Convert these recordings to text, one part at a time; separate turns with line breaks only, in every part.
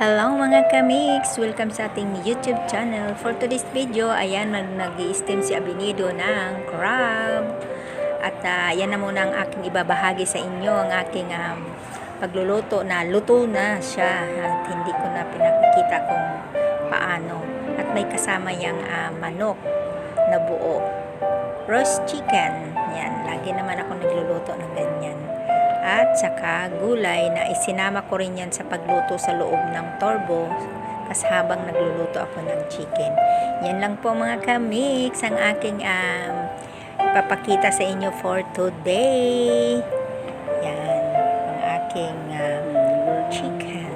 Hello mga kamix! Welcome sa ating YouTube channel. For today's video, ayan, nag-i-steam si Abinido ng crab. At yan na muna ang aking ibabahagi sa inyo, ang aking pagluluto na luto na siya. At hindi ko na pinakikita kung paano. At may kasama yung manok na buo. Roast chicken. Yan, lagi naman ako nagluluto ng ganyan. At saka gulay na isinama ko rin yan sa pagluto sa loob ng torbo kasi habang nagluluto ako ng chicken. Yan lang po mga kamix ang aking papakita sa inyo for today. Yan ang aking chicken.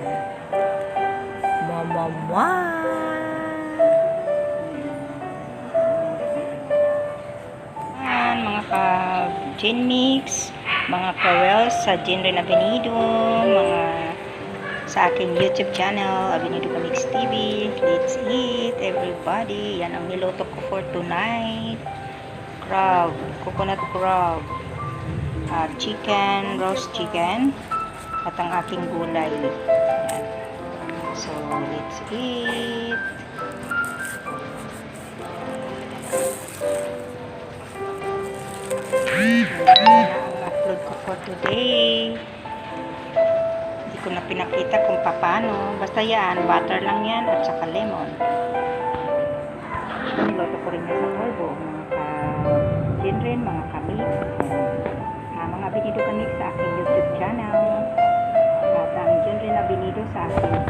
Mama. Yan mga ka-gin mix, mga kawels sa Jinren Abinido, mga sa aking YouTube channel, Abinido Kamix TV. Let's eat, everybody. Yan ang niluto ko for tonight. Crab, coconut crab, chicken, roast chicken, at ang aking gulay. Yan. So, let's eat. Upload ko for today. Hindi ko na pinakita kung paano. Basta yan, butter lang yan at saka lemon. Niloto ko rin yan sa torbo. Mga ka-Jinren, mga kamix. Mga Abinido Kamix sa aking YouTube channel. At ang Jinren Abinido sa aking